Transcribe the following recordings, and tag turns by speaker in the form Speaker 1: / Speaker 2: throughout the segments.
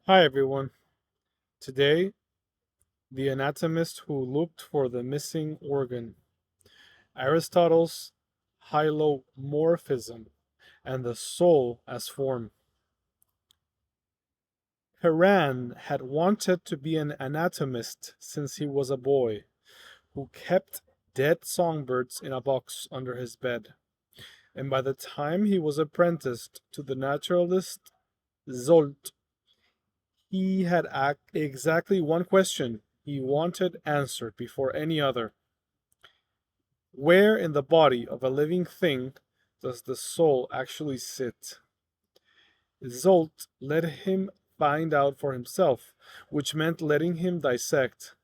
Speaker 1: Hi everyone. Today, the anatomist who looked for the missing organ, Aristotle's Hylomorphism, and the soul as form. Haran had wanted to be an anatomist since he was a boy, who kept dead songbirds in a box under his bed. And by the time he was apprenticed to the naturalist Zolt, he had exactly one question he wanted answered before any other. Where in the body of a living thing does the soul actually sit? Zolt let him find out for himself, which meant letting him dissect.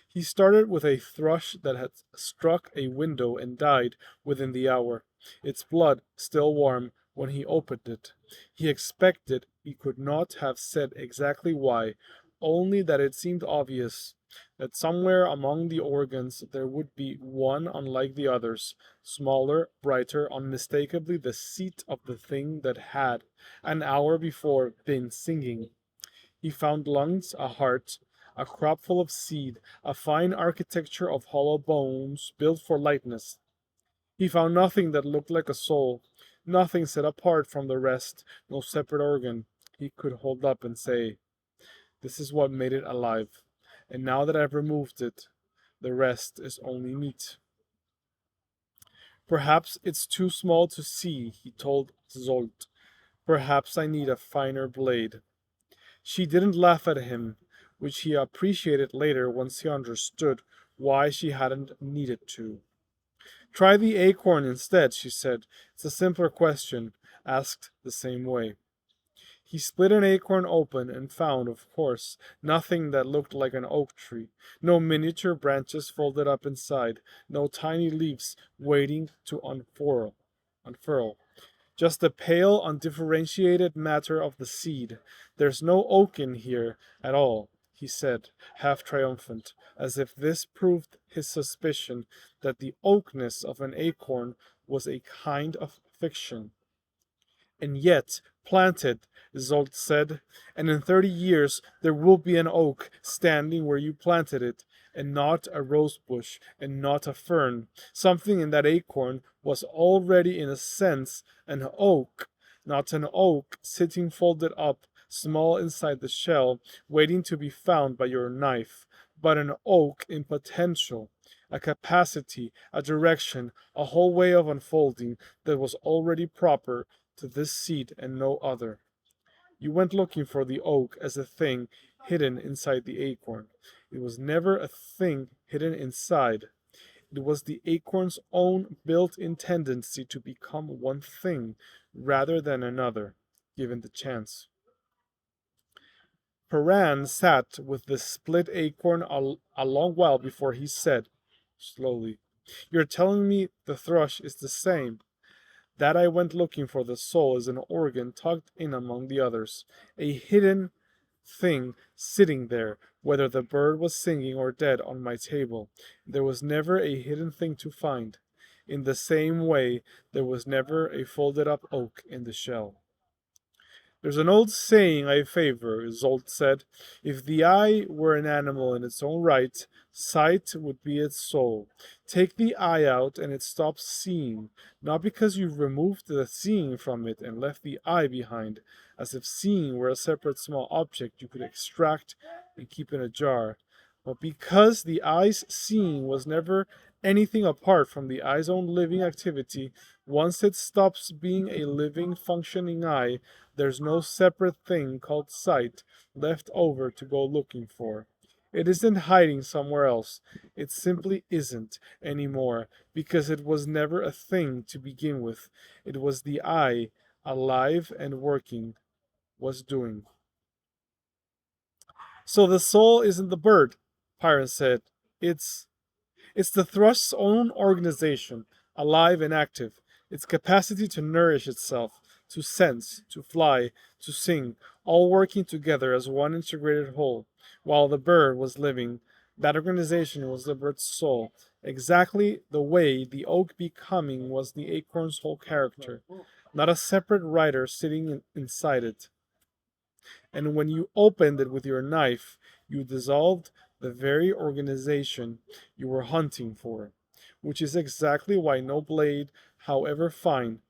Speaker 1: He started with a thrush that had struck a window and died within the hour, its blood still warm when he opened it. He expected he could not have said exactly why, only that it seemed obvious that somewhere among the organs there would be one unlike the others, smaller, brighter, unmistakably the seat of the thing that had, an hour before, been singing. He found lungs, a heart, a crop full of seed, a fine architecture of hollow bones built for lightness. He found nothing that looked like a soul, nothing set apart from the rest, no separate organ he could hold up and say, "This is what made it alive. And now that I've removed it, the rest is only meat." "Perhaps it's too small to see," he told Zolt. "Perhaps I need a finer blade." She didn't laugh at him, which he appreciated later once he understood why she hadn't needed to. "Try the acorn instead," she said. "It's a simpler question, asked the same way." He split an acorn open and found, of course, nothing that looked like an oak tree, no miniature branches folded up inside, no tiny leaves waiting to unfurl. Just the pale, undifferentiated matter of the seed. "There's no oak in here at all," he said, half triumphant, as if this proved his suspicion that the oakness of an acorn was a kind of fiction. "And yet, planted," Zolt said, "and in 30 years there will be an oak standing where you planted it, and not a rose bush, and not a fern. Something in that acorn was already in a sense an oak, not an oak sitting folded up, small inside the shell, waiting to be found by your knife, but an oak in potential, a capacity, a direction, a whole way of unfolding that was already proper to this seed and no other. You went looking for the oak as a thing hidden inside the acorn. It was never a thing hidden inside. It was the acorn's own built in tendency to become one thing rather than another, given the chance." Paran sat with the split acorn a long while before he said, slowly, "You're telling me the thrush is the same. That I went looking for the soul is an organ tucked in among the others, a hidden thing sitting there, whether the bird was singing or dead on my table. There was never a hidden thing to find. In the same way, there was never a folded up oak in the shell." "There's an old saying I favor," Zolt said. "If the eye were an animal in its own right, sight would be its soul. Take the eye out and it stops seeing, not because you've removed the seeing from it and left the eye behind, as if seeing were a separate small object you could extract and keep in a jar, but because the eye's seeing was never anything apart from the eye's own living activity. Once it stops being a living, functioning eye, there's no separate thing called sight left over to go looking for. It isn't hiding somewhere else. It simply isn't anymore because it was never a thing to begin with. It was the eye, alive and working, was doing." "So the soul isn't the bird," Pyron said. It's it's the thrush's own organization, alive and active, its capacity to nourish itself, to sense, to fly, to sing, all working together as one integrated whole. While the bird was living, that organization was the bird's soul, exactly the way the oak becoming was the acorn's whole character, not a separate writer sitting inside it. And when you opened it with your knife, you dissolved the very organization you were hunting for, which is exactly why no blade, however fine,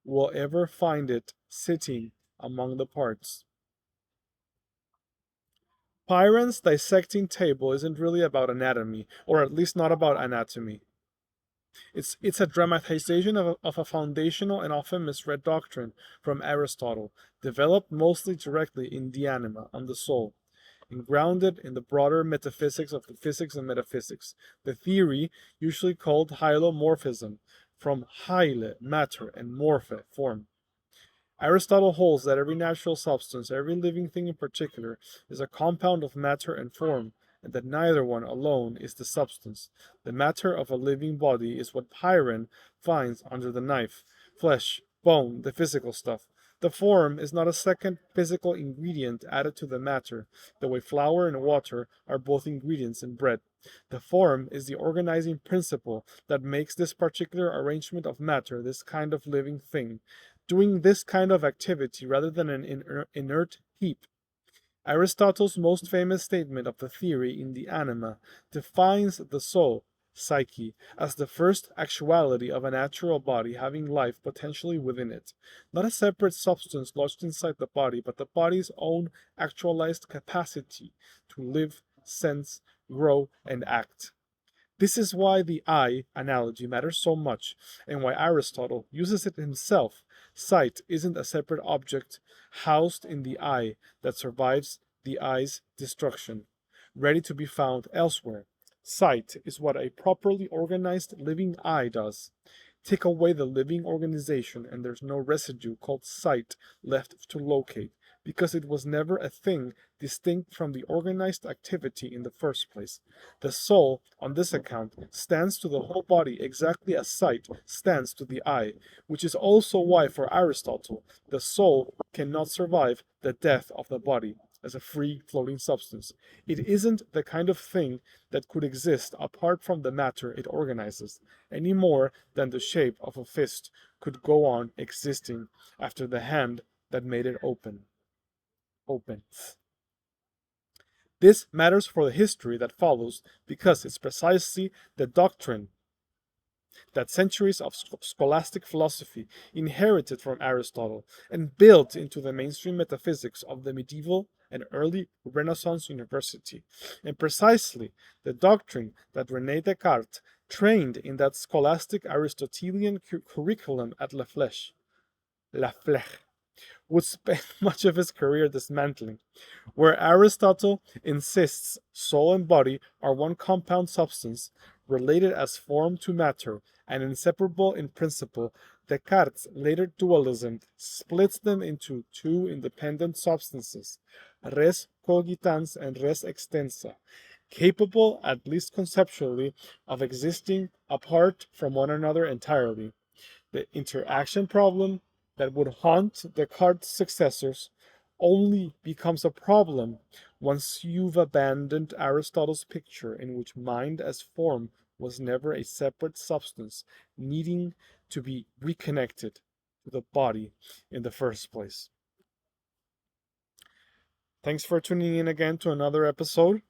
Speaker 1: will ever find it sitting among the parts. Byron's dissecting table isn't really about anatomy, or at least not about anatomy. It's a dramatization of a foundational and often misread doctrine from Aristotle, developed mostly directly in the anima, on the soul, and grounded in the broader metaphysics of the physics and metaphysics, the theory usually called hylomorphism, from hyle, matter, and morphe, form. Aristotle holds that every natural substance, every living thing in particular, is a compound of matter and form, and that neither one alone is the substance. The matter of a living body is what Pyrrhon finds under the knife: flesh, bone, the physical stuff. The form is not a second physical ingredient added to the matter, the way flour and water are both ingredients in bread. The form is the organizing principle that makes this particular arrangement of matter, this kind of living thing, doing this kind of activity rather than an inert heap. Aristotle's most famous statement of the theory in the Anima defines the soul, psyche, as the first actuality of a natural body having life potentially within it, not a separate substance lodged inside the body, but the body's own actualized capacity to live, sense, grow, and act. This is why the eye analogy matters so much, and why Aristotle uses it himself. Sight isn't a separate object housed in the eye that survives the eye's destruction, ready to be found elsewhere. Sight is what a properly organized living eye does. Take away the living organization, and there's no residue called sight left to locate, because it was never a thing distinct from the organized activity in the first place. The soul, on this account, stands to the whole body exactly as sight stands to the eye, which is also why, for Aristotle, the soul cannot survive the death of the body as a free floating substance. It isn't the kind of thing that could exist apart from the matter it organizes, any more than the shape of a fist could go on existing after the hand that made it opens. This matters for the history that follows because it's precisely the doctrine that centuries of scholastic philosophy inherited from Aristotle and built into the mainstream metaphysics of the medieval and early Renaissance university, and precisely the doctrine that René Descartes trained in that scholastic Aristotelian curriculum at La Flèche would spend much of his career dismantling. Where Aristotle insists soul and body are one compound substance, related as form to matter, and inseparable in principle, Descartes' later dualism splits them into two independent substances, res cogitans and res extensa, capable, at least conceptually, of existing apart from one another entirely. The interaction problem that would haunt Descartes' successors only becomes a problem once you've abandoned Aristotle's picture in which mind as form was never a separate substance needing to be reconnected to the body in the first place. Thanks for tuning in again to another episode.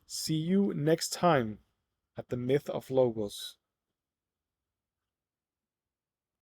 Speaker 1: See you next time at the Myth of Logos.